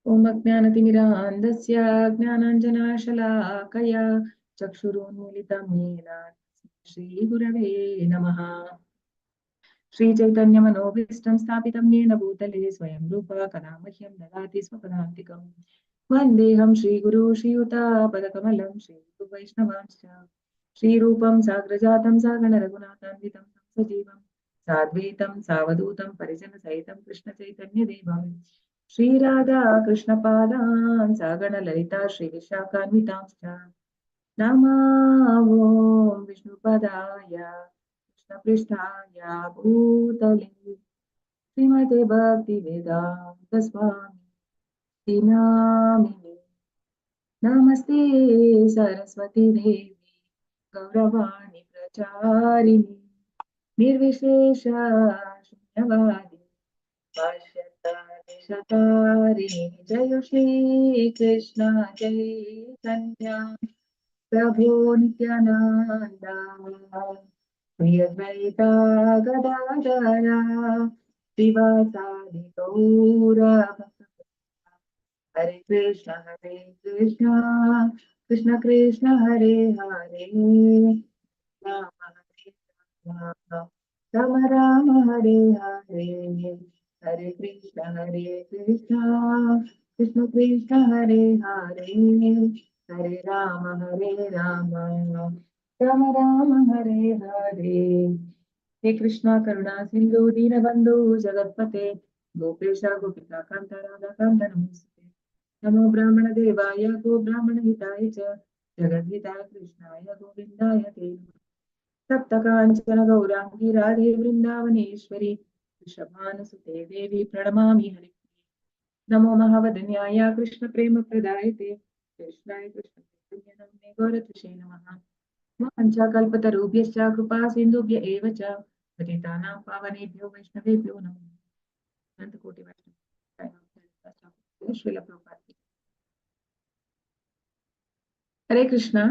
ओम अज्ञानतिमिरान्धस्य ज्ञानाञ्जनशलाकया चक्षुरुन्मीलितं येन श्रीगुरवे नमः। श्रीचैतन्यमनोभीष्टं स्थापितं येन भूतले स्वयं रूपा कदा मह्यं ददाति स्वपदान्तिकम्। वन्देऽहं श्रीगुरु श्रीयुतापदकमलं श्रीगुरुवैष्णवांश्च श्रीरूपं साग्रजातं सागणरघुनाथान्वितं सजीवं साद्वैतं सावधूतं परिजनसहितं कृष्णचैतन्यदेवं श्रीराधा कृष्णपादान् सागणललिता श्रीविशाखान्वितांश्च नमो विष्णुपदाय कृष्णपृष्ठाय भूतले श्रीमते भक्तिवेदान्त स्वामी नामिने। नमस्ते सरस्वती देवी गौरवाणी प्रचारिणी निर्विशेष शून्यवादी शतारिणी। जय श्री कृष्ण चैतन्य प्रभु नित्यानंद श्री अद्वैता गदाधर शिवासादि गौर हरे कृष्ण कृष्ण कृष्ण हरे हरे राम राम राम हरे हरे हरे कृष्ण कृष्ण कृष्ण हरे हरे हरे राम राम राम हरे हरे। हे कृष्णा करुणा सिंधु दीनबंधु जगत्पते गोपेश गोपिका कांत राधा कांत नमोस्तुते। नमो ब्राह्मण देवाय गो ब्राह्मण हिताय च जगद्हिताय कृष्णाय गोविंदाय ते नमः। सप्त कांचन गौरांगी राधे वृंदावनेश्वरी वृषभानुसुते देवी प्रणमामि हरिप्रिये। नमो महावदन्याय कृष्ण प्रेम प्रदायते कृष्णाय कृष्ण चैतन्य नाम्ने गौरतुषे नमः। वाञ्छाकल्पतरुभ्यश्च कृपा सिन्धुभ्य एव च पतितानां पावनेभ्यो वैष्णवेभ्यो नमः। अनन्तकोटि वैष्णव श्रील प्रभुपाद की। हरे कृष्णा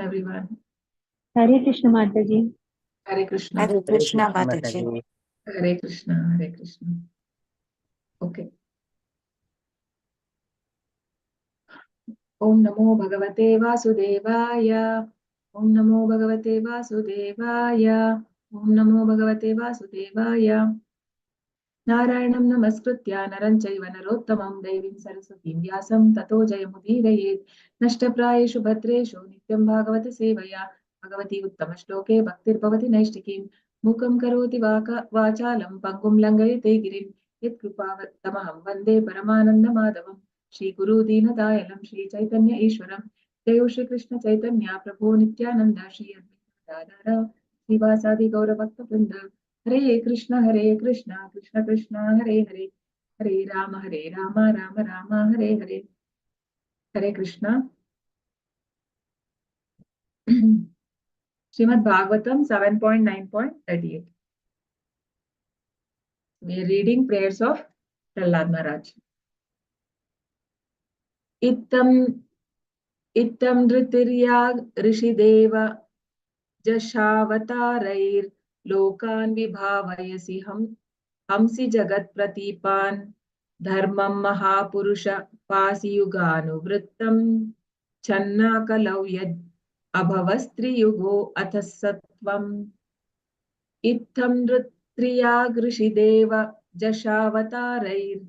एवरीवन। हरे कृष्ण माता जी। हरे कृष्णा माता जी। हरे कृष्णा ओके। ओम नमो भगवते वासुदेवाय ओम नमो भगवते वासुदेवाय ओम नमो भगवते वासुदेवाय। नारायणं नमस्कृत्य नरं चैव नरोत्तमं देवीं सरस्वतीं व्यासं ततो जयमुदीरयेत्। नष्टप्रायेषु भद्रेषु नित्यं भागवत सेवया भगवती उत्तमश्लोके भक्तिर्भवति नैष्टिकीं। मूकं करोति वाचालं पङ्गुं लङ्घयते गिरिं यत्कृपावत्तमहं वन्दे परमानन्दमाधवं श्रीगुरु दीनदयालं श्रीचैतन्य ईश्वरं। जय श्रीकृष्ण चैतन्य प्रभु नित्यानन्द श्री अद्वैत गदाधर श्रीवासादि गौरभक्तवृन्द। हरे कृष्ण कृष्ण कृष्ण हरे हरे हरे राम राम राम हरे हरे। हरे Krishna. Shrimad Bhagavatam 7.9.38 we are reading prayers of Pralhad Maharaj. इत्थं धृतिर्या ऋषिदेव जशावतारैर् लोकान् विभावयसि हंसि जगत्प्रतीपान् धर्मं महापुरुष पासियुगानुवृत्तं छन्नाकलौ यद् अभवस्त्रियुगो अथ सत्वम्। इत्थं नृत्रियागृषिदेव जशावतारैर्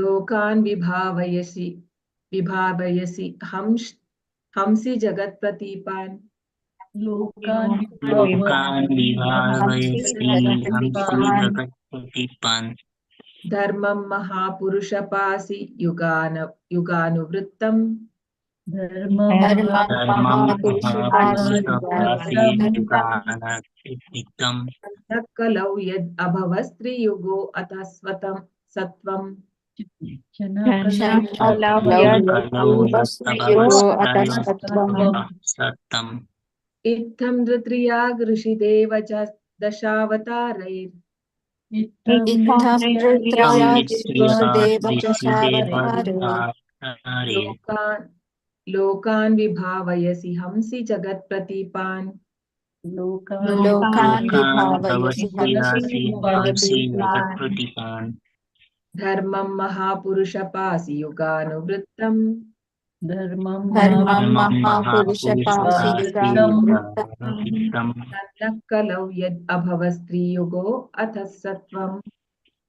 लोकान् विभावयसि हंसि जगत्प्रतीपान् धर्मं महापुरुषपासि युगानुवृत्तम् कलौ यद् अभवस्त्रियुगो अतः सत्वम्। इत्थं धृत्रियाग् Rishidev दशावतारैर् Lokan vibhavayasi hamsi jagat pratipan. Lokan vibhavayasi भवस्यसि हंसि जगत्प्रतिपान् Dharmam mahapurusha pasi yuganuvrittam. Dharmam धर्मं Mahapurusha Pasi Yuganuvrittam महापुरुषपासियुगानुवित्तं Kalau yad abhavastri yugo athasatvam.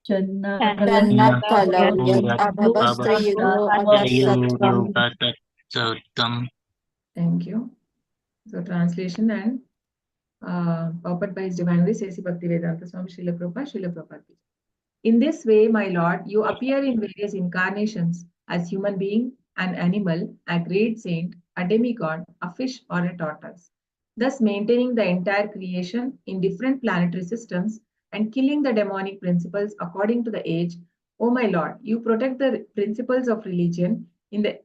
Channa Kalau Yat Abhavastri Yugo Atasatvam. योगातत्सत्त्वम्. Thank you. So translation and purport by His Divine Grace A.C. Bhaktivedanta Swami Srila Prabhupada. In this way, my Lord, you appear in various incarnations as human being, an animal, a great saint, a demigod, a fish, or a tortoise, thus maintaining the entire creation in different planetary systems and killing the demonic principles according to the age. O my Lord, you protect the principles of religion in the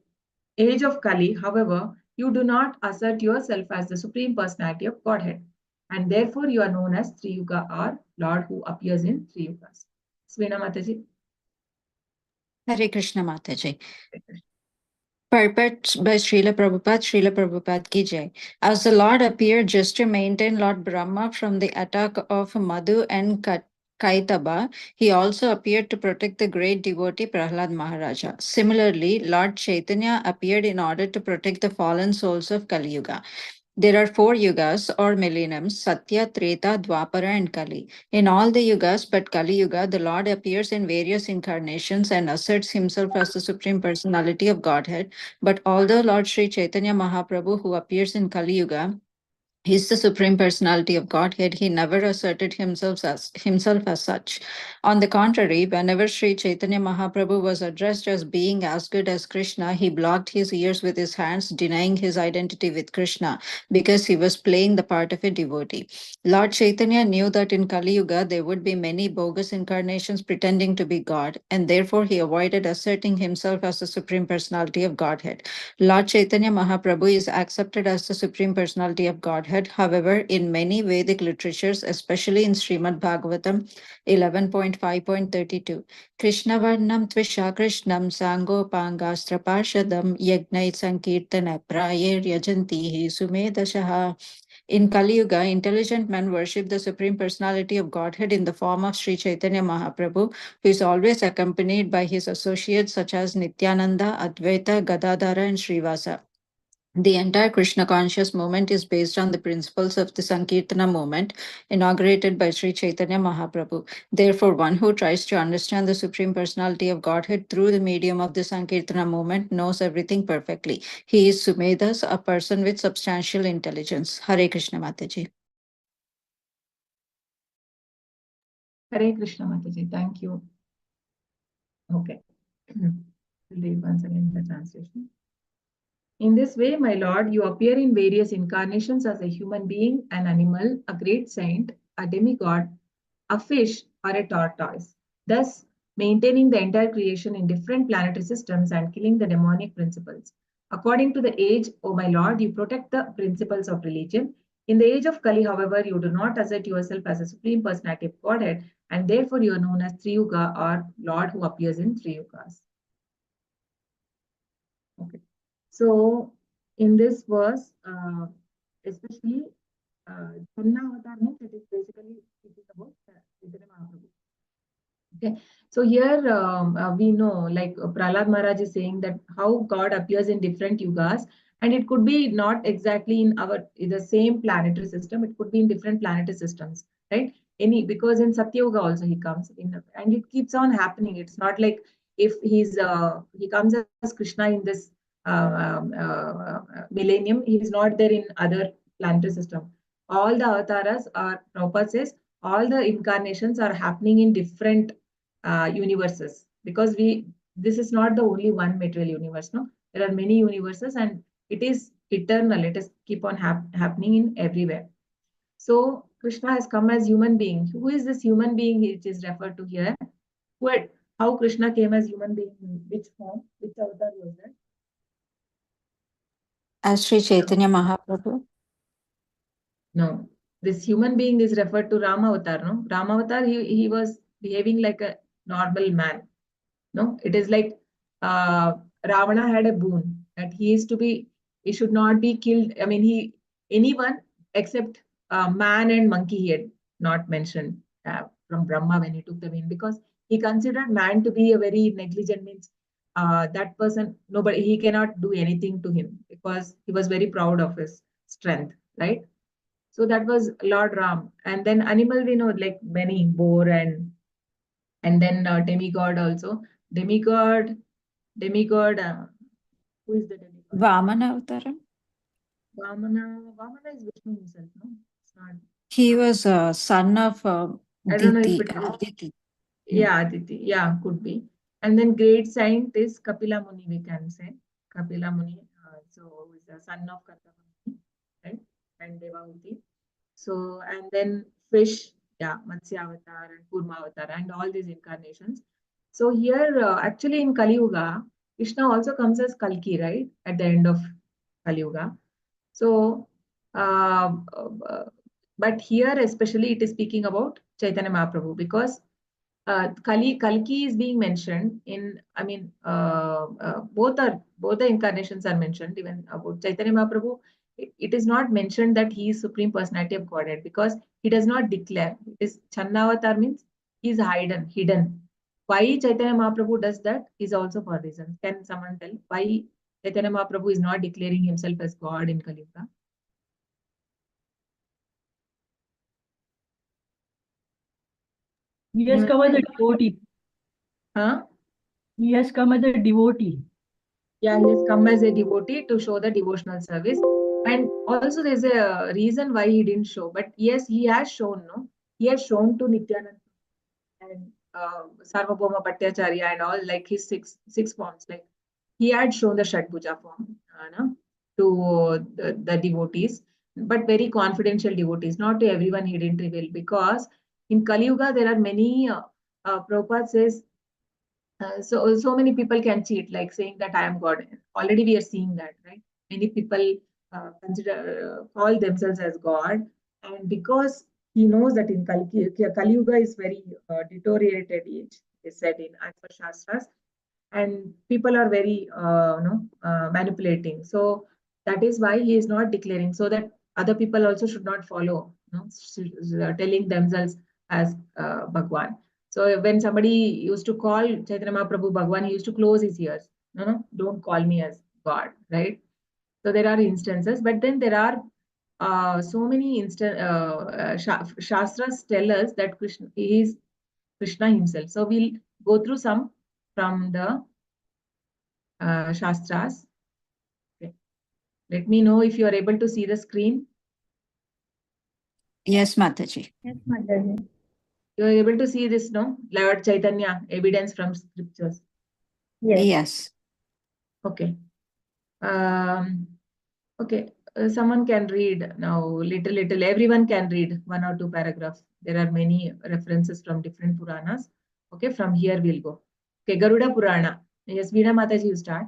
age of Kali. However, you do not assert yourself as the Supreme Personality of Godhead, and therefore you are known as Triyuga or Lord who appears in three yugas. Svena Mataji. Hare Krishna Mataji. Purport by Srila Prabhupada ki jai. As the Lord appeared just to maintain Lord Brahma from the attack of Madhu and Kaitaba, he also appeared to protect the great devotee Pralhad Maharaj. Similarly, Lord Chaitanya appeared in order to protect the fallen souls of Kali Yuga. There are 4 yugas or millenniums: Satya, Treta, Dwapara, and Kali. In all the yugas but Kali Yuga, the Lord appears in various incarnations and asserts himself as the Supreme Personality of Godhead. But although Lord Sri Chaitanya Mahaprabhu, who appears in Kali Yuga, is the Supreme Personality of Godhead, he never asserted himself as such. On the contrary, whenever Sri Chaitanya Mahaprabhu was addressed as being as good as Krishna, he blocked his ears with his hands, denying his identity with Krishna because he was playing the part of a devotee. Lord Chaitanya knew that in Kali Yuga there would be many bogus incarnations pretending to be God, and therefore he avoided asserting himself as the Supreme Personality of Godhead. Lord Chaitanya Mahaprabhu is accepted as the Supreme Personality of Godhead. However, in many Vedic literatures, especially in Srimad Bhagavatam 11.5.32, Krishna Varnam Tvisha Krishnam Sangopangastra Parshadam Yagnai Sankirtana Prayer Yajantihi Sumedashaha. In Kali Yuga, intelligent men worship the Supreme Personality of Godhead in the form of Sri Chaitanya Mahaprabhu, who is always accompanied by his associates such as Nityananda, Advaita, Gadadhara, and Srivasa. The entire Krishna conscious movement is based on the principles of the Sankirtana movement inaugurated by Sri Chaitanya Mahaprabhu. Therefore, one who tries to understand the Supreme Personality of Godhead through the medium of the Sankirtana movement knows everything perfectly. He is Sumedas, a person with substantial intelligence. Hare Krishna Mataji. Hare Krishna Mataji. Thank you. Okay. We'll read once again the translation. In this way, my Lord, you appear in various incarnations as a human being, an animal, a great saint, a demigod, a fish, or a tortoise, thus maintaining the entire creation in different planetary systems and killing the demonic principles. According to the age, O my Lord, you protect the principles of religion. In the age of Kali, however, you do not assert yourself as a supreme personality of Godhead, and therefore you are known as Triyuga or Lord who appears in three yugas. Okay. So in this verse, especially Janna Avatar, it is basically it is about Chaitanya Mahaprabhu. Okay, so here we know, like Pralhad Maharaj is saying that how God appears in different yugas, and it could be not exactly in the same planetary system. It could be in different planetary systems, right? Because in Satya Yuga also he comes in, and it keeps on happening. It's not like if he comes as Krishna in this millennium, he is not there in other planetary system. All the avatars are, Prabhupada says, all the incarnations are happening in different universes, because this is not the only one material universe. No, there are many universes, and it is eternal. It is keep on happening in everywhere. So Krishna has come as human being. Who is this human being which is referred to here? How Krishna came as human being? Which form? Which avatar was that? As Sri Chaitanya Mahaprabhu. No, this human being is referred to Rama avatar. No, Rama avatar, he was behaving like a normal man. No, it is like Ravana had a boon that he is to be He should not be killed. I mean, anyone except man and monkey he had not mentioned from Brahma when he took the vein, because he considered man to be a very negligent, means that person, nobody, he cannot do anything to him because he was very proud of his strength, right? So that was Lord Ram. And then animal, we know, like many boar and then demigod also. Demigod, who is the demigod? Vamana Avtaram. Vamana is Vishnu himself, no? It's not. He was a son of I don't know if Diti. it is. Aditi. Yeah, Aditi. Yeah, could be. And then great saint is Kapila Muni, we can say. Kapila Muni, so is the son of Kapila Muni, right? And Devahuti. So, and then fish, yeah, Matsya Avatar and Kurma Avatar and all these incarnations. So here, actually in Kali Yuga, Krishna also comes as Kalki, right? At the end of Kali Yuga. So, but here especially it is speaking about Chaitanya Mahaprabhu, because Kalki is being mentioned in, I mean, both the incarnations are mentioned. Even about Chaitanya Mahaprabhu, it is not mentioned that he is Supreme Personality of Godhead, because he does not declare. It is Channavatar, means he is hidden. Why Chaitanya Mahaprabhu does that is also for reasons. Can someone tell why Chaitanya Mahaprabhu is not declaring himself as God in Kali Yuga? He has come as a devotee. Huh? He has come as a devotee. Yeah, he has come as a devotee to show the devotional service. And also there's a reason why he didn't show. But yes, he has shown, no? He has shown to Nityananda and Sarvabhauma Bhattacharya and all, like his six forms. Like he had shown the Shat Puja form no? To the devotees, but very confidential devotees. Not to everyone he didn't reveal, because in Kali Yuga there are many, Prabhupada says, so many people can cheat, like saying that I am God. Already we are seeing that, right? Many people call themselves as God, and because he knows that in Kali Yuga is very deteriorated age, is said in as per Shastras, and people are very manipulating. So that is why he is not declaring, so that other people also should not follow, telling themselves as Bhagwan. So when somebody used to call Chaitanya Mahaprabhu Bhagwan, he used to close his ears. No, don't call me as God, right? So there are instances, but then there are so many Shastras tell us that Krishna is Krishna himself. So we'll go through some from the Shastras. Okay. Let me know if you are able to see the screen. Yes, Mataji. Yes, Mataji. You are able to see this, no? Lord Chaitanya, evidence from scriptures. Yes. Okay. Okay. Someone can read now, little. Everyone can read 1 or 2 paragraphs. There are many references from different Puranas. Okay, from here we'll go. Okay, Garuda Purana. Yes, Veena Mataji, you start.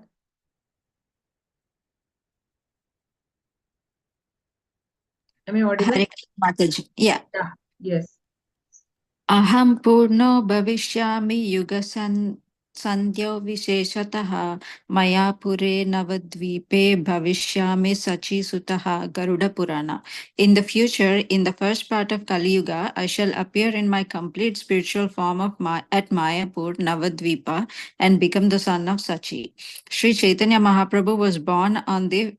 Am I audible? Hare Krishna, Mataji. Yeah. Yes. Aham purno bhavishyami yugasan sandhyo visheshatah maya pure navadvipe bhavishyami sachi sutah. Garuda Purana. In the future, in the first part of Kali Yuga, I shall appear in my complete spiritual form of at Mayapur, Navadvipa, and become the son of Sachi. Sri Chaitanya Mahaprabhu was born on the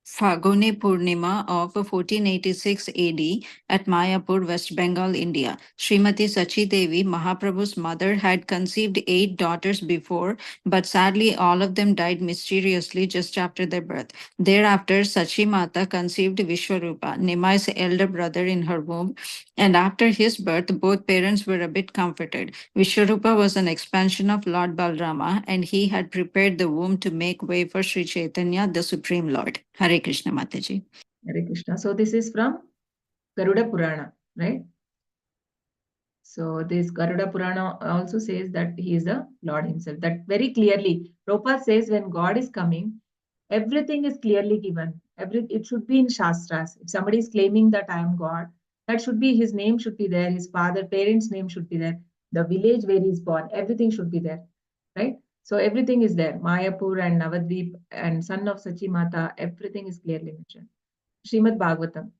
Phagoni Purnima of 1486 AD at Mayapur, West Bengal, India. Srimati Sachi Devi, Mahaprabhu's mother, had conceived 8 daughters before, but sadly all of them died mysteriously just after their birth. Thereafter, Sachi Mata conceived Vishwarupa, Nimai's elder brother, in her womb, and after his birth, both parents were a bit comforted. Vishwarupa was an expansion of Lord Balrama, and he had prepared the womb to make way for Sri Chaitanya, the Supreme Lord. Hare Krishna, Mataji. Hare Krishna. So this is from Garuda Purana, right? So this Garuda Purana also says that he is the Lord himself. That very clearly, Prabhupada says when God is coming, everything is clearly given. It should be in Shastras. If somebody is claiming that I am God, that should be, his name should be there, his father, parents' name should be there, the village where he is born, everything should be there, right? So everything is there. Mayapur and Navadvip and son of Sachi Mata, everything is clearly mentioned. Srimad Bhagavatam.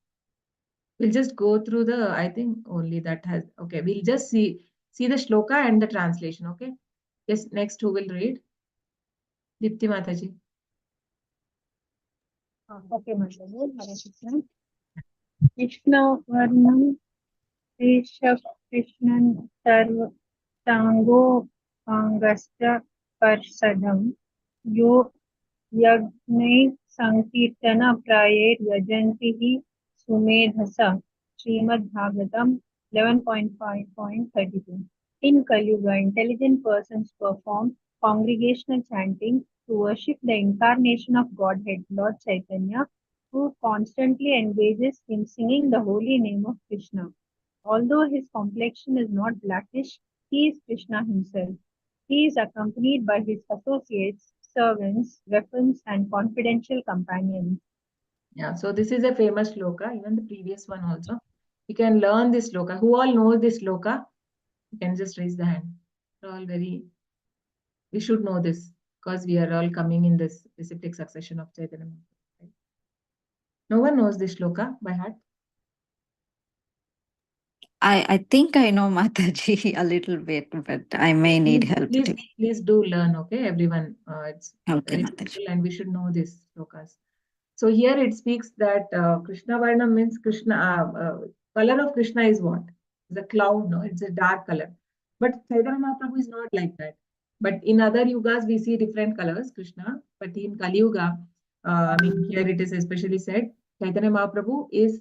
We'll just go through the, I think only that has, okay, we'll just see the shloka and the translation, okay? Yes, next who will read? Dipti Mataji. Okay, Mataji. Hare Krishna. Krishna Varnam Keshav Krishnan Sarva Tango Pangasya Parsadam Yo Yagnai Sankirtana Prayet Yajantihi Sumedhasa Srimad Bhagavatam 11.5.32. In Kali Yuga, intelligent persons perform congregational chanting to worship the incarnation of Godhead, Lord Chaitanya, who constantly engages in singing the holy name of Krishna. Although his complexion is not blackish, he is Krishna himself. He is accompanied by his associates, servants, weapons, and confidential companions. Yeah, so this is a famous shloka, even the previous one also. You can learn this shloka. Who all knows this shloka? You can just raise the hand. We're all we should know this because we are all coming in this disciplic succession of Chaitanya Mahaprabhu. Right? No one knows this shloka by heart. I think I know Mataji a little bit, but I may need help. Please do learn, okay, everyone. It's Okay, very Mataji. simple and we should know this shlokas. So here it speaks that Krishna Varna means Krishna, color of Krishna is what? It's a cloud, no? It's a dark color. But Chaitanya Mahaprabhu is not like that. But in other yugas, we see different colors, Krishna. But in Kali Yuga, I mean, here it is especially said, Chaitanya Mahaprabhu is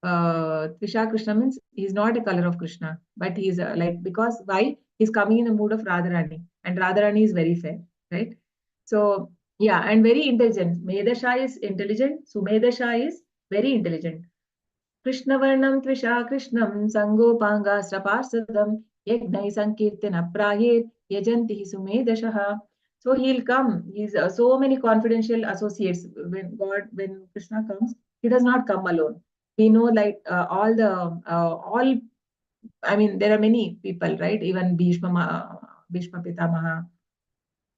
Trisha Krishna means he's not a color of Krishna, but he's like, because why? He's coming in the mood of Radharani, and Radharani is very fair, right? So, yeah, and very intelligent. Medasha is intelligent, Sumedasha is very intelligent. Krishna Varnam Trisha Krishnam Sangopanga Sraparsadam Yagnai Sankirtana Prahir Yajanti Sumedashaha. So he'll come. He's so many confidential associates. When Krishna comes, he does not come alone. We know like all, I mean, there are many people, right? Even Bhishma Pitamaha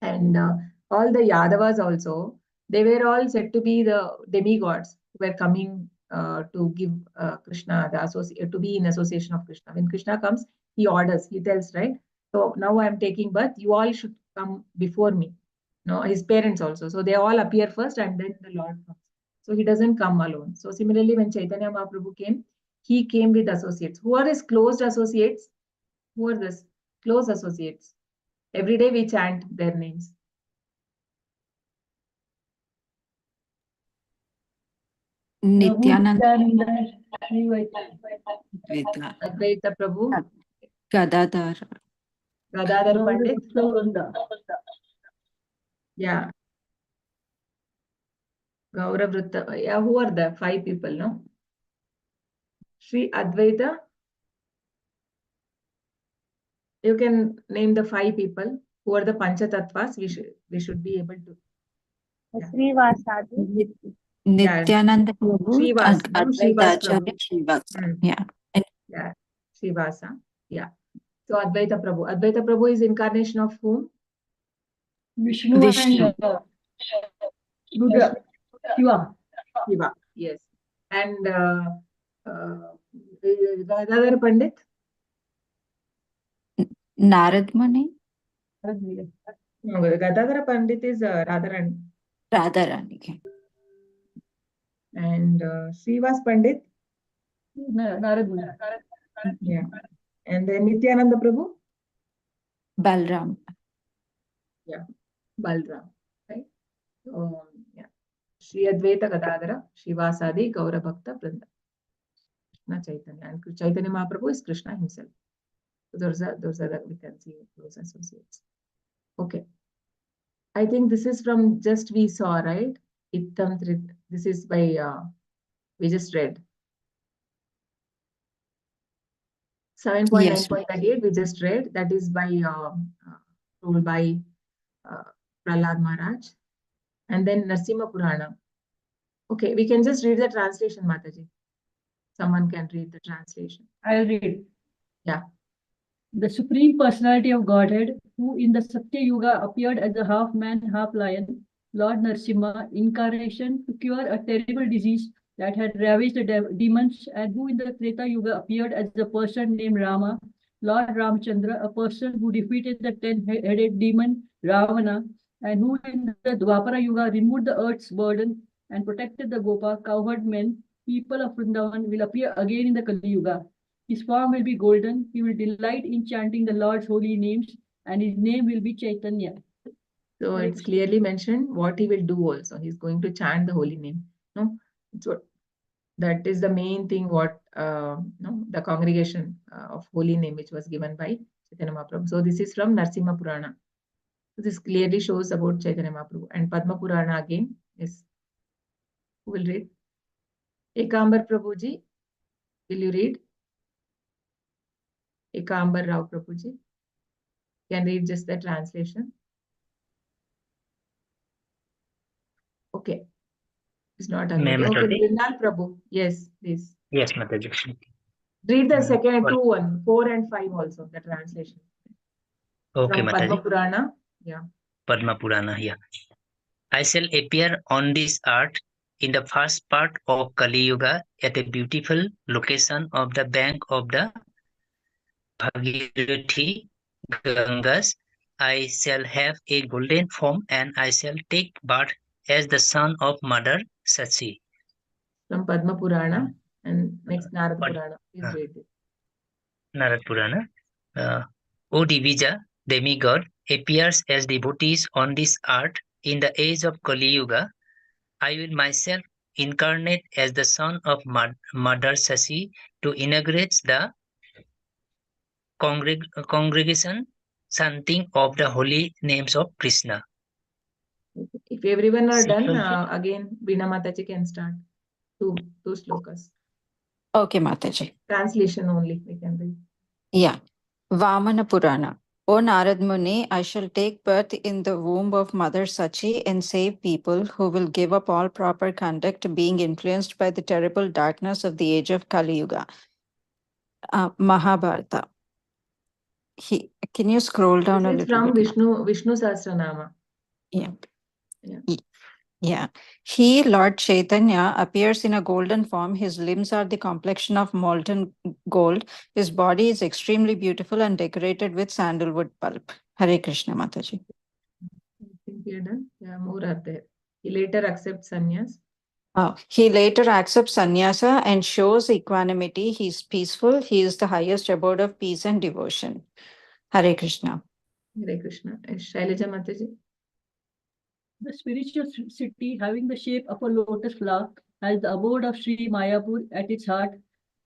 and all the Yadavas also, they were all said to be the demigods who were coming to give Krishna to be in association of Krishna. When Krishna comes, he orders, he tells, right? So now I am taking birth, you all should come before me. No, his parents also. So they all appear first and then the Lord comes. So he doesn't come alone. So similarly, when Chaitanya Mahaprabhu came, he came with associates. Who are his closed associates? Who are this? Close associates. Every day we chant their names. Nityananda Advaita Prabhu, Gadadhar Pandit. Yeah. Gaurav Vrutta. Yeah, who are the 5 people, no? Sri Advaita. You can name the 5 people who are the Panchatattvas. We should be able to. Srivasadi. Nityananda Prabhu Srivas, and no? Advaita Srivas Prabhu. Acharya Srivas. Yeah. Yeah, Srivasa. Yeah. So Advaita Prabhu. Advaita Prabhu is incarnation of whom? Vishnu. Vishnu. And Shiva. Shiva. Yes. And Gadadhar Pandit? Narad Muni. No, Gadadhar Pandit is Radharani. Radharani. And Srivas Pandit? Narad Muni. Yeah. And then Nityananda Prabhu? Balram. Yeah. Balram. Right? So, yeah. Sri Advaita Gadadhara, Shivasadi, Gaura Bhakta, Vrinda. Krishna Chaitanya. And Chaitanya Mahaprabhu is Krishna himself. So those are the, we can see those associates. Okay. I think this is from just we saw, right? Ittam Trit. This is by, we just read. 7.9.38 we just read. That is by, told by Pralhad Maharaj. And then Narsimha Purana. Okay, we can just read the translation, Mataji. Someone can read the translation. I'll read. Yeah. the Supreme Personality of Godhead, who in the Satya Yuga appeared as a half man, half lion, Lord Narasimha, incarnation to cure a terrible disease that had ravaged the demons, and who in the Treta Yuga appeared as a person named Rama, Lord Ramchandra, a person who defeated the 10-headed demon Ravana, and who in the Dwapara Yuga removed the earth's burden and protected the Gopa, cowherd men, people of Vrindavan, will appear again in the Kali Yuga. His form will be golden. He will delight in chanting the Lord's holy names, and his name will be Chaitanya. So it's clearly mentioned what he will do also. He's going to chant the holy name. No, so that is the main thing what no, the congregation of holy name which was given by Chaitanya Mahaprabhu. So this is from Narsimha Purana. So this clearly shows about Chaitanya Mahaprabhu. And Padma Purana again is, who will read? Ekambar Prabhuji, will you read? Ekambar Rao Prabhuji. Can read just the translation. Okay. It's not unmuted. Okay, Vrinal Prabhu. Yes, please. Yes, Mataji. Read the second 2, 4 and 5 also, the translation. Okay, From Padma Mataji. Purana. Yeah. Padma Purana, yeah. I shall appear on this earth in the first part of Kali Yuga at a beautiful location of the bank of the Bhagirathi Gangas. I shall have a golden form and I shall take birth as the son of Mother Sachi. From Padma Purana. And next Narad Purana. Please read it. Narad Purana. O Divija, demigod, appears as devotees on this earth in the age of Kali Yuga. I will myself incarnate as the son of Mother Sachi to inaugurate the congregation chanting of the holy names of Krishna. If everyone are done, again Veena Mataji can start. Two slokas. Okay, Mataji. Translation only we can read. Yeah. Vamana Purana. O Narad Muni, I shall take birth in the womb of Mother Sachi and save people who will give up all proper conduct, being influenced by the terrible darkness of the age of Kali Yuga. Mahabharata. Can you scroll down a little bit? From Vishnu Sahasranama. Yeah. Yeah. He, Lord Chaitanya, appears in a golden form. His limbs are the complexion of molten gold. His body is extremely beautiful and decorated with sandalwood pulp. Hare Krishna, Mataji. I think we are done. Yeah, more are there. He later accepts sannyas. He later accepts sannyasa and shows equanimity. He is peaceful. He is the highest abode of peace and devotion. Hare Krishna. Hare Krishna. Shailaja Mataji. The spiritual city, having the shape of a lotus flower, has the abode of Sri Mayapur at its heart.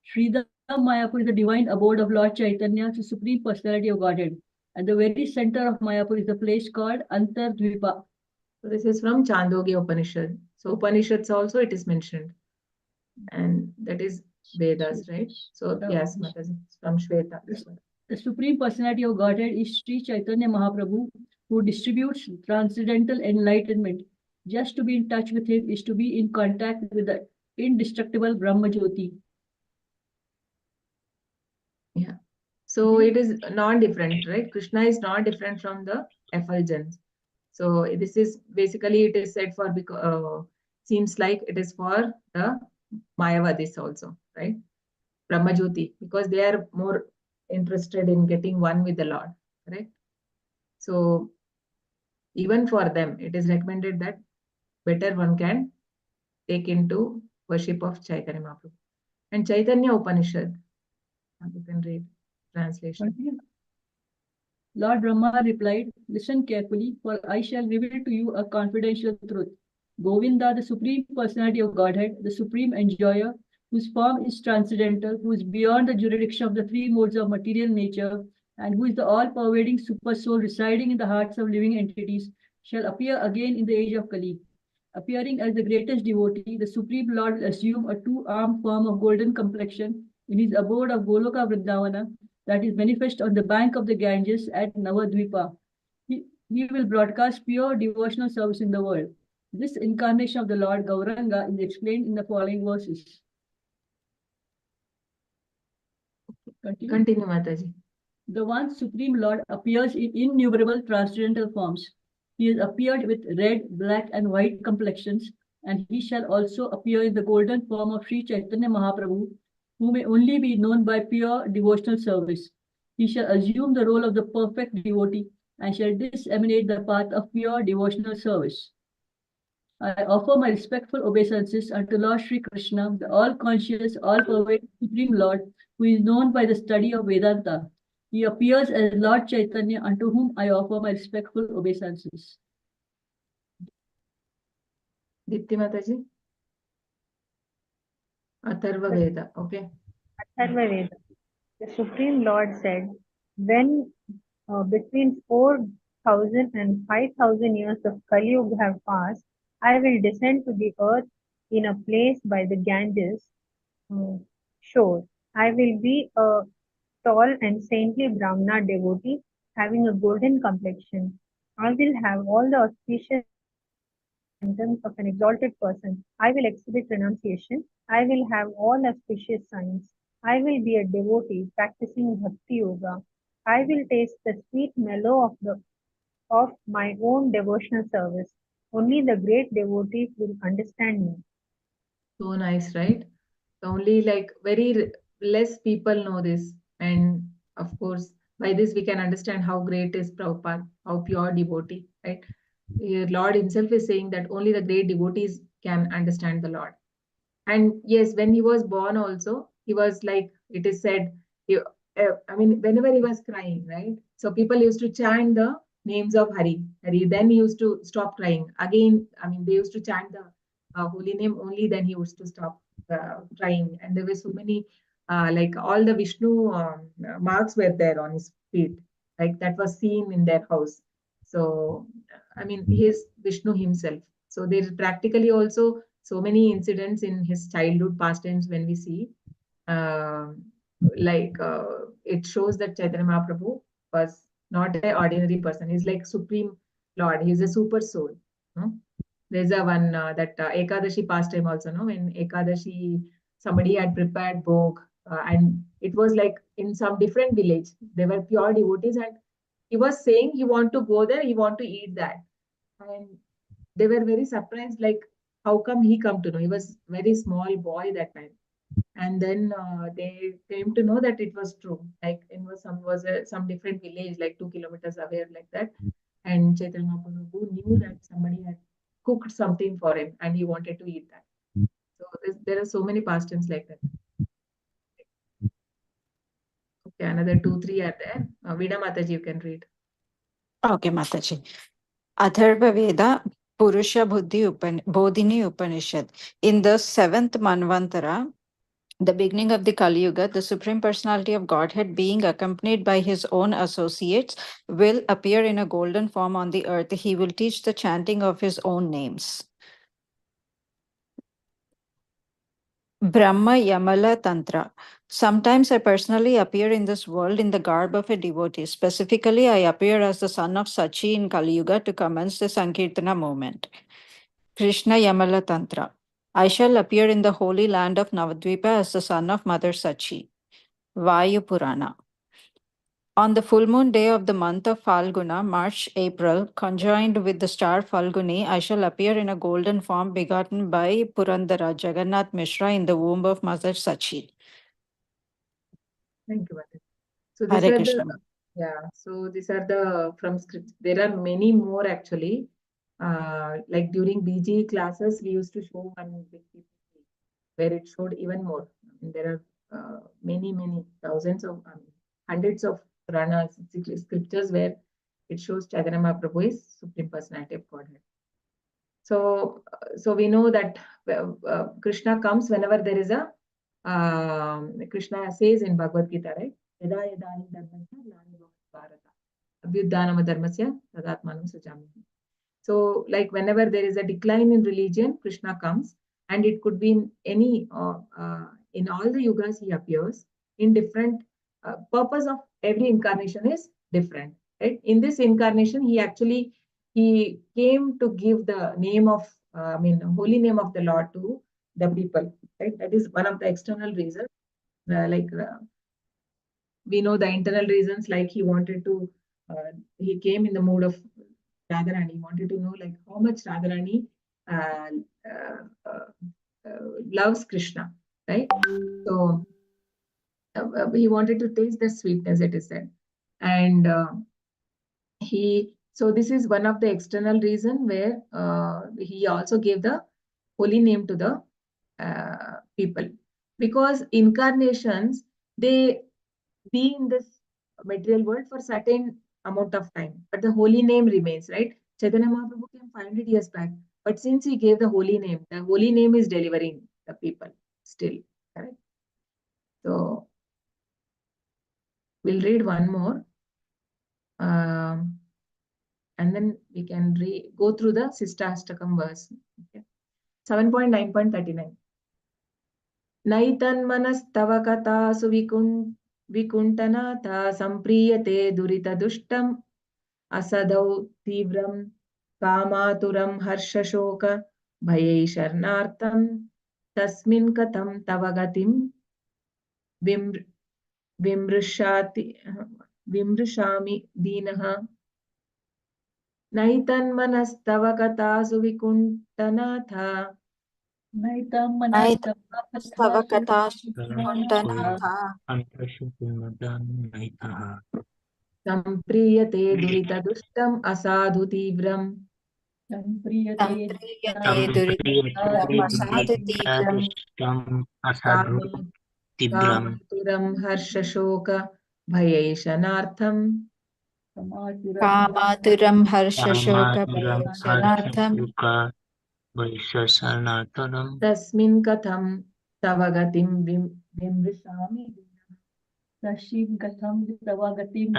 Sridham Mayapur is the divine abode of Lord Chaitanya, the Supreme Personality of Godhead. And the very center of Mayapur is a place called Antardvipa. So this is from Chandogya Upanishad. So Upanishads also it is mentioned. And that is Vedas, right? So yes, Mataji, from Shweta. The Supreme Personality of Godhead is Sri Chaitanya Mahaprabhu, who distributes transcendental enlightenment. Just to be in touch with him is to be in contact with the indestructible Brahma Jyoti. Yeah. So it is non-different, right? Krishna is not different from the effulgence. So this is basically it is said for because seems like it is for the Mayavadis also, right? Brahma Jyoti, because they are more interested in getting one with the Lord, right? So even for them, it is recommended that better one can take into worship of Chaitanya Mahaprabhu. And Chaitanya Upanishad, you can read translation. Lord Brahma replied, listen carefully, for I shall reveal to you a confidential truth. Govinda, the Supreme Personality of Godhead, the Supreme Enjoyer, whose form is transcendental, who is beyond the jurisdiction of the three modes of material nature, and who is the all-pervading super soul residing in the hearts of living entities, shall appear again in the age of Kali. Appearing as the greatest devotee, the Supreme Lord will assume a two-armed form of golden complexion in his abode of Goloka Vrindavana, that is manifest on the bank of the Ganges at Navadvipa. He will broadcast pure devotional service in the world. This incarnation of the Lord Gauranga is explained in the following verses. Continue Mataji. The one Supreme Lord appears in innumerable transcendental forms. He has appeared with red, black, and white complexions, and he shall also appear in the golden form of Sri Chaitanya Mahaprabhu, who may only be known by pure devotional service. He shall assume the role of the perfect devotee and shall disseminate the path of pure devotional service. I offer my respectful obeisances unto Lord Sri Krishna, the all-conscious, all-pervading Supreme Lord, who is known by the study of Vedanta. He appears as Lord Chaitanya, unto whom I offer my respectful obeisances. Dipti Mataji. Atharva Veda. Okay. Atharva Veda. The Supreme Lord said, when between 4,000 and 5,000 years of Kali Yuga have passed, I will descend to the earth in a place by the Ganges shore. I will be a tall and saintly Brahmana devotee having a golden complexion. I will have all the auspicious symptoms of an exalted person. I will exhibit renunciation. I will have all auspicious signs. I will be a devotee practicing Bhakti Yoga. I will taste the sweet mellow of my own devotional service. Only the great devotees will understand me. So nice, right? Only like very less people know this. And of course, by this we can understand how great is Prabhupada, how pure devotee, right? Lord himself is saying that only the great devotees can understand the Lord. And yes, when he was born also, he was like, it is said, I mean, whenever he was crying, right? So people used to chant the names of Hari. Hari. Then he used to stop crying. Again, I mean, they used to chant the holy name only, then he used to stop crying. And there were so many, like all the Vishnu marks were there on his feet. Like that was seen in their house. So, I mean, he is Vishnu himself. So there practically also so many incidents in his childhood pastimes when we see. Like it shows that Chaitanya Mahaprabhu was not an ordinary person. He's like Supreme Lord. He's a super soul. No? There's a one that Ekadashi pastime also, no? When Ekadashi, somebody had prepared bhog and it was like in some different village. They were pure devotees and he was saying he want to go there, he want to eat that. And they were very surprised, like, how come he come to know? He was very small boy that time. And then they came to know that it was true. Like it was some different village, like 2 kilometers away, like that. And Chaitanya Mahaprabhu knew that somebody had cooked something for him, and he wanted to eat that. So there are so many pastimes like that. Okay, another 2, 3 are there. Vida Mataji, you can read. Okay, Mataji. Atharva Veda Purusha Bodhini Upanishad. In the 7th Manvantara, the beginning of the Kali Yuga, the Supreme Personality of Godhead, being accompanied by his own associates, will appear in a golden form on the earth. He will teach the chanting of his own names. Brahma Yamala Tantra. Sometimes I personally appear in this world in the garb of a devotee. Specifically, I appear as the son of Sachi in Kali Yuga to commence the Sankirtana movement. Krishna Yamala Tantra. I shall appear in the holy land of Navadvipa as the son of Mother Sachi. Vayu Purana. On the full moon day of the month of Falguna, March-April, conjoined with the star Falguni, I shall appear in a golden form begotten by Purandara Jagannath Mishra in the womb of Mother Sachi. Thank you, Mataji. So Hare these are Krishna. so these are the from scripts. There are many more actually. Like during BG classes, we used to show one big PPT where it showed even more. And there are many thousands of hundreds of Puranas, scriptures where it shows Chaitanya Mahaprabhu is Supreme Personality of Godhead. So we know that Krishna comes whenever there is a Krishna says in Bhagavad Gita, right? Yada yada hi dharmasya glanirvakti bharata abhyudhanam dharmasya tadatmanam sujami. So, like whenever there is a decline in religion, Krishna comes, and it could be in any in all the yugas he appears in different purpose of every incarnation is different. Right? In this incarnation, he came to give the name of holy name of the Lord to the people. Right? That is one of the external reasons. we know the internal reasons, like he wanted to, he came in the mood of Radharani. He wanted to know like how much Radharani loves Krishna, right? So he wanted to taste the sweetness, it is said. And so this is one of the external reason where he also gave the holy name to the people, because incarnations, they be in this material world for certain amount of time, but the holy name remains, right? Chaitanya Mahaprabhu came 500 years back, but since he gave the holy name is delivering the people still, correct? So we'll read one more, and then we can go through the Sistastakam verse. Okay. 7.9.39. नैतन्मनस्तव कथासु विकुण्ठनाथ सम्प्रीयते दुरितदुष्टम् असदौ तीव्रं कामातुरं हर्षशोक भयैशरणार्थं तस्मिन् कथं तव गतिं विमृशामि दीनः। नैतन्मनस्तव कथासु विकुण्ठनाथ नैतन्मनस्तव कथासु विकुण्ठनाथ सम्प्रीयते दुरितदुष्टम् असाधु तीव्रम्। सम्प्रीयते दुरितदुष्टम् असाधु तीव्रम् कामातुरं हर्षशोक भयैशनार्थं कामातुरं हर्षशोक तस्मिन् कथं तव गतिं विमृशामि। तस्मिन् कथं तव गतिं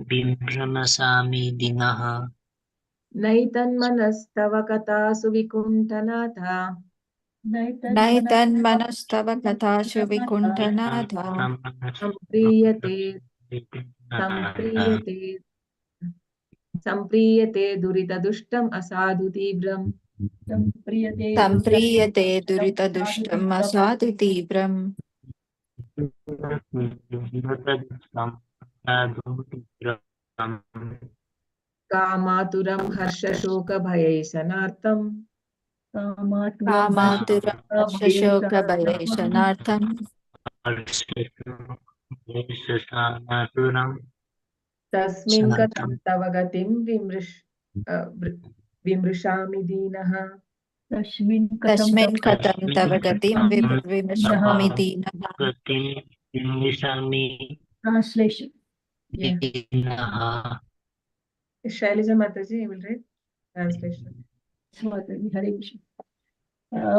विभ्रमसामि दिनः। नैतन्मनस्तव कथासु विकुण्ठनाथ नैतन्मनस्तव कथासु विकुण्ठनाथ सम्प्रीयते दुरितदुष्टम् असाधु तीव्रम्। सम्प्रीयते दुरितदुष्टम् असाधु तीव्रम्। कामातुरं हर्षशोक भयैशनार्थं कामातुरं हर्षशोक भयैशनार्थं तस्मिन् कथं तव गतिं विमृशामि दीनः। तस्मिन् कथं तव गतिं विमृशामि दीनः। Translation. Shailaja Mataji, you will read translation. Hare Krishna.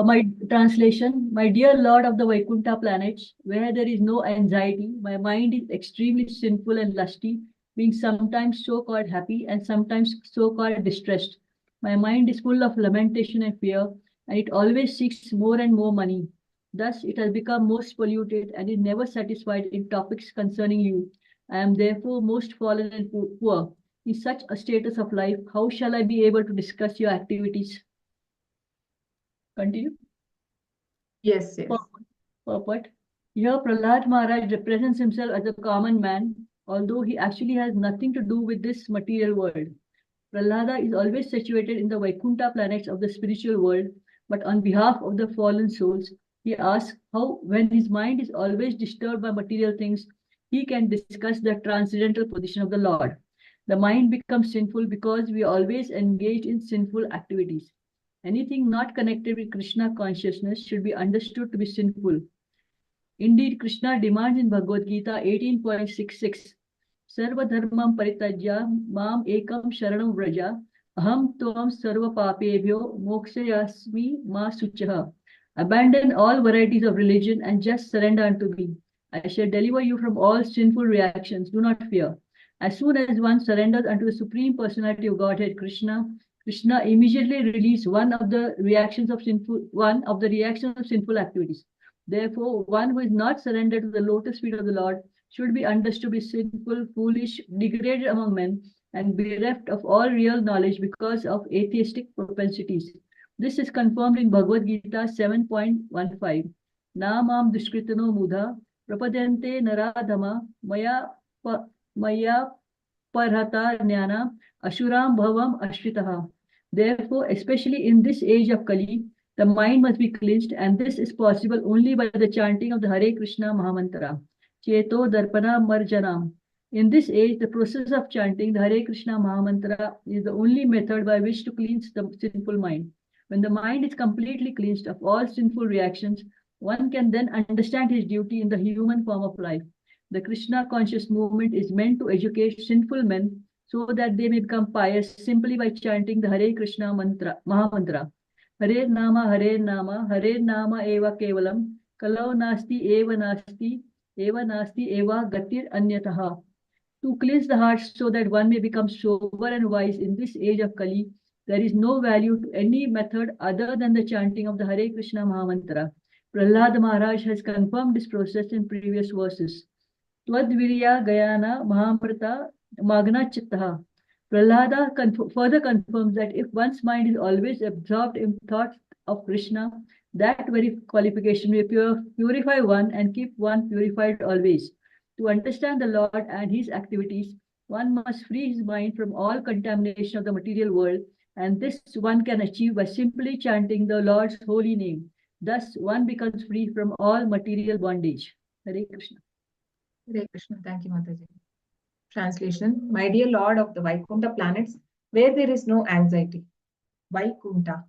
My translation, my dear Lord of the Vaikuntha planets, where there is no anxiety, my mind is extremely sinful and lusty, being sometimes so-called happy and sometimes so-called distressed. My mind is full of lamentation and fear, and it always seeks more and more money. Thus, it has become most polluted and is never satisfied in topics concerning you. I am therefore most fallen and poor. In such a status of life, how shall I be able to discuss your activities? Continue. Yes. Purport. Here, Pralhad Maharaj represents himself as a common man, although he actually has nothing to do with this material world. Prahlada is always situated in the Vaikuntha planets of the spiritual world, but on behalf of the fallen souls, he asks how, when his mind is always disturbed by material things, he can discuss the transcendental position of the Lord. The mind becomes sinful because we are always engaged in sinful activities. Anything not connected with Krishna consciousness should be understood to be sinful. Indeed, Krishna demands in Bhagavad Gita 18.66, Sarva dharmam paritajya mam ekam sharanam vraja aham tvam sarva papebhyo mokshayasmi ma suchaha. Abandon all varieties of religion and just surrender unto me. I shall deliver you from all sinful reactions. Do not fear. As soon as one surrenders unto the Supreme Personality of Godhead, Krishna immediately releases one of the reactions of sinful activities. Therefore, one who is not surrendered to the lotus feet of the Lord should be understood to be sinful, foolish, degraded among men, and bereft of all real knowledge because of atheistic propensities. This is confirmed in Bhagavad Gita 7.15. namam dushkritano mudha prapadante naradhama maya parhata jnana ashuram bhavam ashritaha. Therefore, especially in this age of Kali, the mind must be cleansed, and this is possible only by the chanting of the Hare Krishna Mahamantra. Cheto Darpana Marjanam. In this age, the process of chanting the Hare Krishna Mahamantra is the only method by which to cleanse the sinful mind. When the mind is completely cleansed of all sinful reactions, one can then understand his duty in the human form of life. The Krishna conscious movement is meant to educate sinful men so that they may become pious simply by chanting the Hare Krishna Mahamantra. Hare Nama Eva Kevalam, Kalau Nasti Eva Nasti Eva Gatir Anyataha. To cleanse the heart so that one may become sober and wise in this age of Kali, there is no value to any method other than the chanting of the Hare Krishna Mahamantra. Pralhad Maharaj has confirmed this process in previous verses. Twadvirya Gayana Mahamrita Magna Chittaha. Prahlada further confirms that if one's mind is always absorbed in thoughts of Krishna, that very qualification may purify one and keep one purified always. To understand the Lord and his activities, one must free his mind from all contamination of the material world, and this one can achieve by simply chanting the Lord's holy name. Thus, one becomes free from all material bondage. Hare Krishna. Hare Krishna. Thank you, Mataji. Translation. My dear Lord of the Vaikuntha planets, where there is no anxiety. Vaikuntha.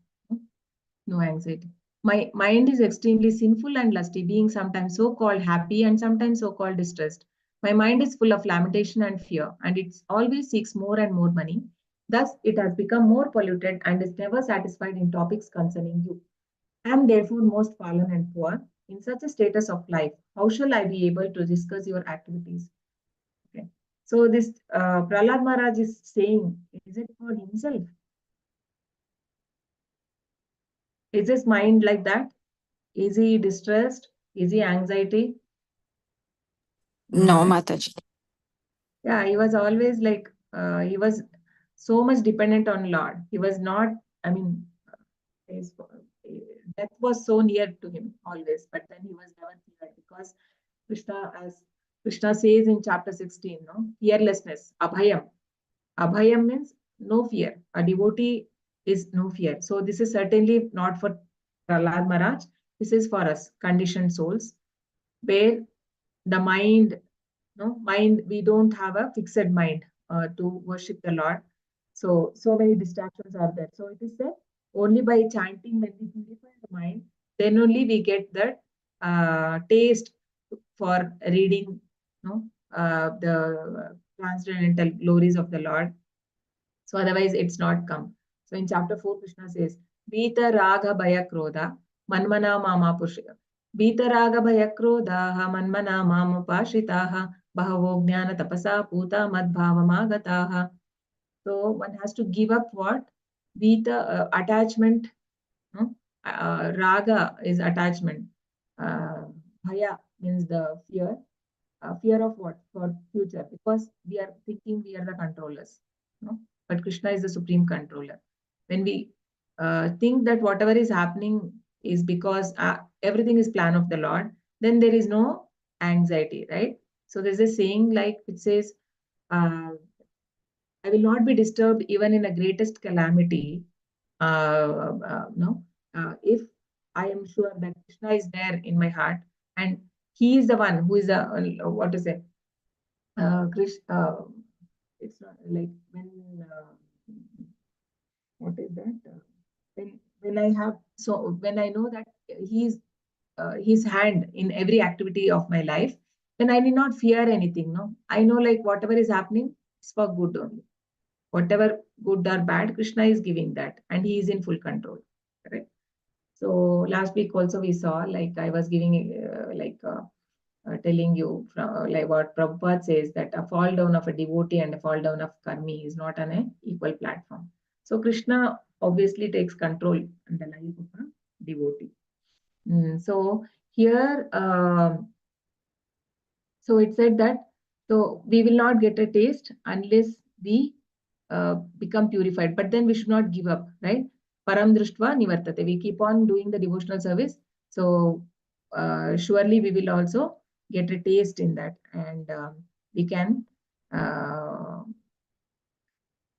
No anxiety. My mind is extremely sinful and lusty, being sometimes so-called happy and sometimes so-called distressed. My mind is full of lamentation and fear, and it always seeks more and more money. Thus, it has become more polluted and is never satisfied in topics concerning you. I am therefore most fallen and poor. In such a status of life, how shall I be able to discuss your activities? Okay. So this Pralhad Maharaj is saying, is it for himself? Is his mind like that? Is he distressed? Is he anxiety? No, Mataji. Yeah, he was always like, he was so much dependent on Lord. He was not, I mean, his death was so near to him always, but then he was never feared because Krishna, as Krishna says in chapter 16, no, fearlessness, abhayam. Abhayam means no fear. A devotee is no fear. So this is certainly not for Pralhad Maharaj. This is for us, conditioned souls, where the mind, we don't have a fixed mind to worship the Lord. So many distractions are there. So it is said only by chanting, when we purify the mind, then only we get that taste for reading, the transcendental glories of the Lord. So otherwise it's not come. So in chapter 4, Krishna says, Vita Raga Bhaya Krodha Manmana Mama Pushya. Vita Raga Bhaya Krodha Manmana Mama Pashitaha Bahavo Jnana Tapasa Puta Madbhavamagataha. So one has to give up what? Vita attachment. Raga is attachment. Bhaya means the fear. Fear of what? For future, because we are thinking we are the controllers. No? But Krishna is the supreme controller. When we think that whatever is happening is because everything is plan of the Lord, then there is no anxiety, right? So there's a saying like it says, I will not be disturbed even in the greatest calamity. If I am sure that Krishna is there in my heart, and he is the one who is what to say, Krishna. It's not like when what is that? When I know that he's his hand in every activity of my life, then I need not fear anything. No, I know like whatever is happening is for good only. Whatever good or bad, Krishna is giving that, and he is in full control. Correct. So last week also we saw, like I was giving telling you from, like what Prabhupada says, that a fall down of a devotee and a fall down of karmi is not on an equal platform. So Krishna obviously takes control in the life of a devotee. So here, so it said that, so we will not get a taste unless we become purified. But then we should not give up, right? Param drishtva nivartate. We keep on doing the devotional service. So surely we will also get a taste in that, and we can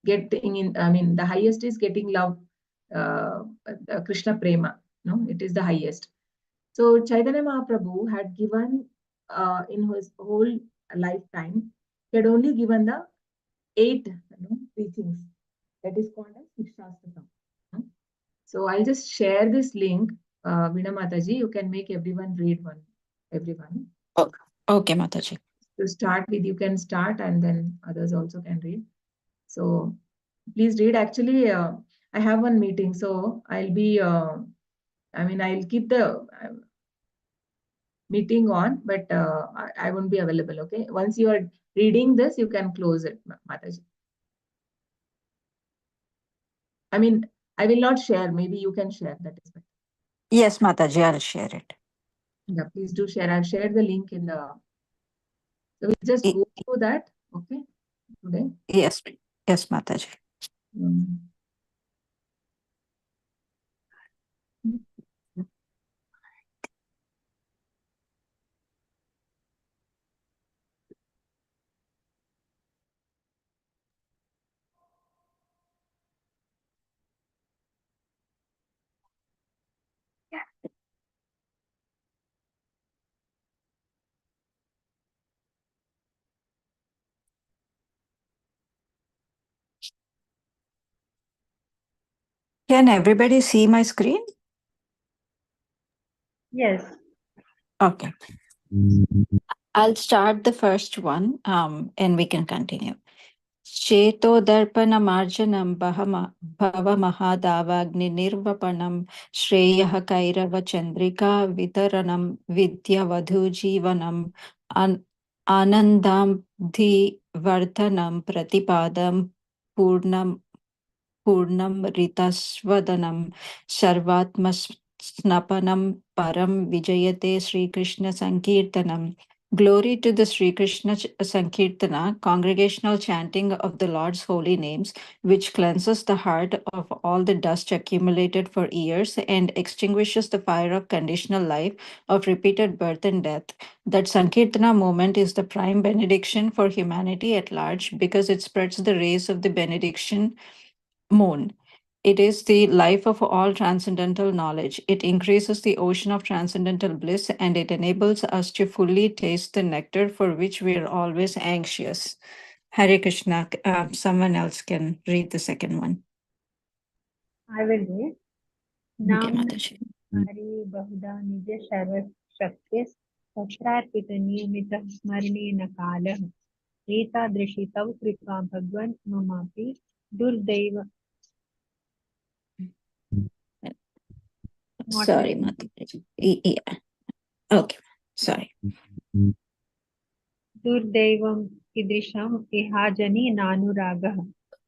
getting in. I mean, the highest is getting love, Krishna Prema. No, it is the highest. So Chaitanya Mahaprabhu had given in his whole lifetime, he had only given the 8 teachings. That is called as Shikshastakam. So I'll just share this link. Veena Mataji, you can make everyone read one. Everyone. Okay, Mataji. To start with, you can start, and then others also can read. So please read. Actually, I have one meeting, so I'll be. I'll keep the meeting on, but I won't be available. Okay. Once you are reading this, you can close it, Mataji. I mean, I will not share. Maybe you can share. That is better. Yes, Mataji, I'll share it. Yeah, please do share. I've shared the link in the. So we just go through that. Okay. Today. Yes, yes, Mataji. Can everybody see my screen? Yes. Okay. I'll start the first one, and we can continue. Cheto darpanamarjanam bhava mahadavagni nirvapanam shreyah kairava chandrika vitaranam vidya vadhu jivanam anandam dhi vardhanam pratipadam purnam ritasvadanam sarvatmasnapanam param vijayate Sri Krishna Sankirtanam. Glory to the Sri Krishna Sankirtana, congregational chanting of the Lord's holy names, which cleanses the heart of all the dust accumulated for years and extinguishes the fire of conditional life, of repeated birth and death. That Sankirtana moment is the prime benediction for humanity at large because it spreads the rays of the benediction moon. It is the life of all transcendental knowledge. It increases the ocean of transcendental bliss, and it enables us to fully taste the nectar for which we are always anxious. Hare Krishna. Someone else can read the second one. I will read. Okay, Nam Mataji. Hari Bahuda Nija Sarva Shaktis Satrarpita Niyamita Smarnena Kalah Etadrishi Tav Kripa Bhagwan Mamapi Durdaiva. Sorry, Mataji. Yeah. Okay, sorry. Durdaivam Idrisham Ihajani Nanuragah.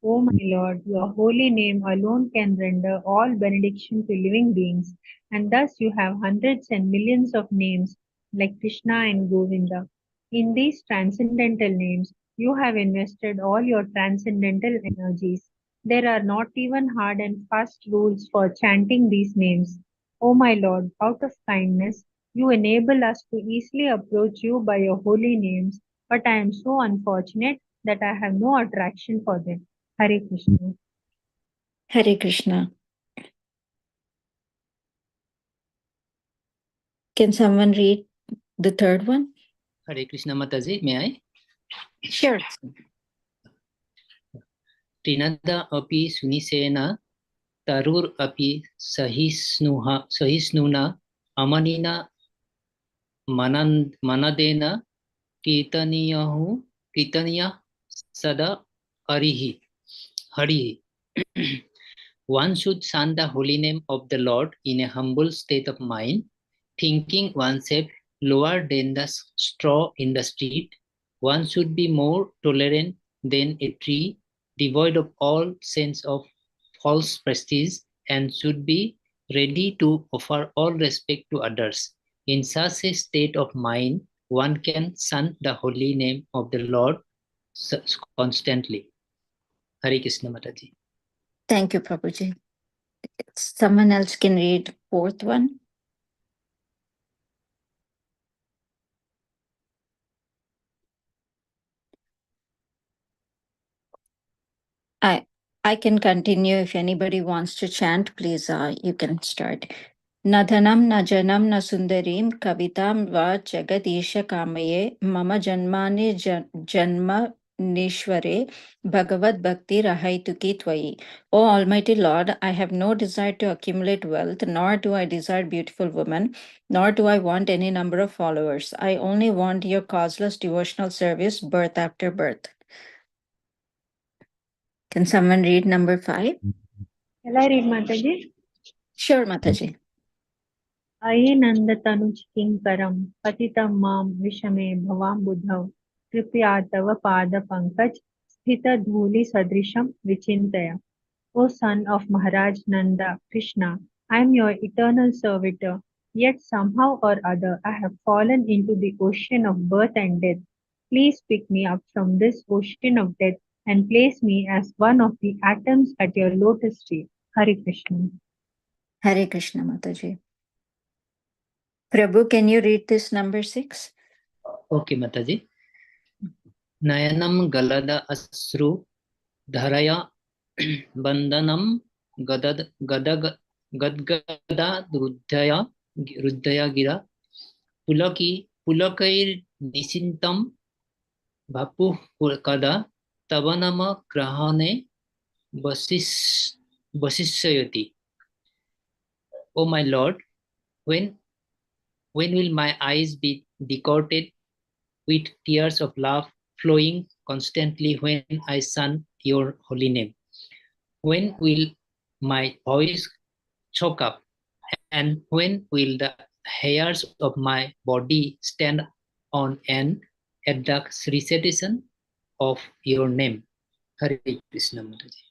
O my Lord, your holy name alone can render all benediction to living beings, and thus you have hundreds and millions of names like Krishna and Govinda. In these transcendental names, you have invested all your transcendental energies. There are not even hard and fast rules for chanting these names. O my Lord, out of kindness, you enable us to easily approach you by your holy names, but I am so unfortunate that I have no attraction for them. Hare Krishna. Hare Krishna. Can someone read the third one? Hare Krishna Mataji, may I? Sure. Trinada api sunisena tarur api sahisnuna amanina manadena kirtaniya sada harihi. One should chant the holy name of the Lord in a humble state of mind, thinking oneself lower than the straw in the street. One should be more tolerant than a tree, devoid of all sense of false prestige, and should be ready to offer all respect to others. In such a state of mind, one can chant the holy name of the Lord constantly. Hare Krishna Mataji. Thank you, Prabhuji. Someone else can read fourth one. I can continue if anybody wants to chant, please, you can start. Nadhanam na janam na sundarim kavitam va jagadisha kamaye mama janmani janma nishware bhagavad bhakti rahaituki twayi. O Almighty Lord, I have no desire to accumulate wealth, nor do I desire beautiful women, nor do I want any number of followers. I only want your causeless devotional service, birth after birth. Can someone read number 5? Shall I read, Mataji? Sure, Mataji. Aye nanda tanuj kinkaram patitam mam vishame bhavam buddhav kripya tava pada pankaj sthita dhuli sadrisham vichintaya. O son of Maharaj Nanda Krishna, I am your eternal servitor, yet somehow or other I have fallen into the ocean of birth and death. Please pick me up from this ocean of death and place me as one of the atoms at your lotus feet. Hare Krishna. Hare Krishna, Mataji. Prabhu, can you read this number 6? Okay, Mataji. Nayanam galada asru dharaya bandhanam gadagada ruddhaya gira pulakair nisintam vapu kada tavanama grahane vasisayati. O my Lord, when will my eyes be decorated with tears of love flowing constantly when I chant your holy name? When will my voice choke up? And when will the hairs of my body stand on end at the recitation of your name? Hare Krishna, Mataji.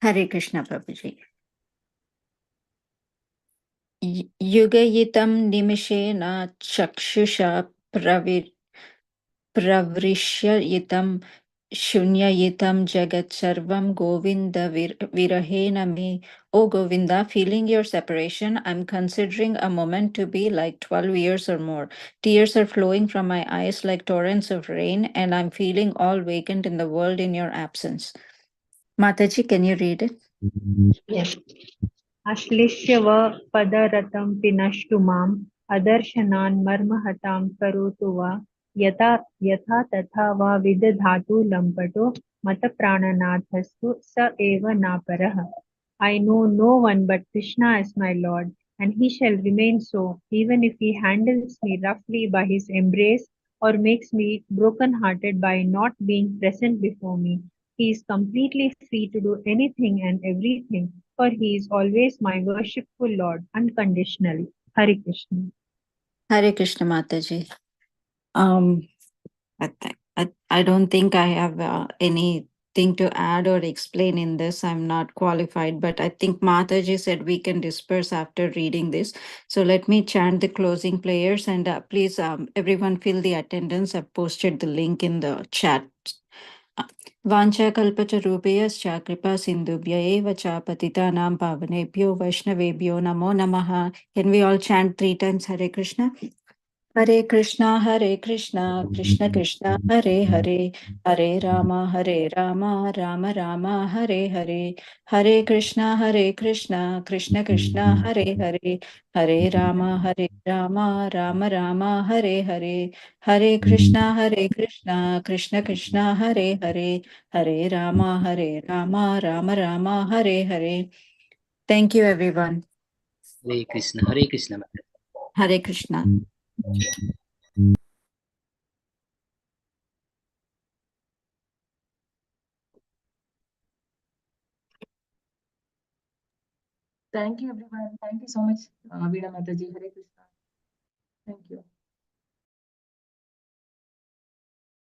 Hare Krishna, Prabhuji. Yugayitam nimishena chakshusha pravrishayitam shunyayitam jagat sarvam Govinda virahena me. O Govinda, feeling your separation, I'm considering a moment to be like 12 years or more. Tears are flowing from my eyes like torrents of rain, and I'm feeling all vacant in the world in your absence. Mataji, can you read it? Yes. Ashlishya padaratam pinashtu mam adarshanan marmahatam karotu va yatha tatha va vidadhatu lampato mata prananathastu sa eva naparah. I know no one but Krishna as my Lord, and he shall remain so, even if he handles me roughly by his embrace or makes me broken-hearted by not being present before me. He is completely free to do anything and everything, for he is always my worshipful Lord, unconditionally. Hare Krishna. Hare Krishna, Mataji. I don't think I have anything to add or explain in this. I'm not qualified, but I think Mataji said we can disperse after reading this. So let me chant the closing prayers, and please, everyone fill the attendance. I've posted the link in the chat. वाञ्छाकल्पतरुभ्यश्च कृपा सिन्धुभ्य एव च पतितानां पावनेभ्यो वैष्णवेभ्यो नमो नमः. Can we all chant 3 times Hare Krishna? Hare Krishna, Krishna Krishna, Hare Hare, Hare Rama, Rama Rama, Hare Hare, Hare Krishna, Krishna Krishna, Hare Hare, Hare Rama, Rama Rama, Hare Hare, Hare Krishna, Krishna Krishna, Hare Hare, Hare Rama, Rama Rama, Hare Hare. Thank you, everyone. Hare Krishna, Hare Krishna. Hare Krishna. Thank you, everyone. Thank you so much, Veena Mataji. Hare Krishna. Thank you.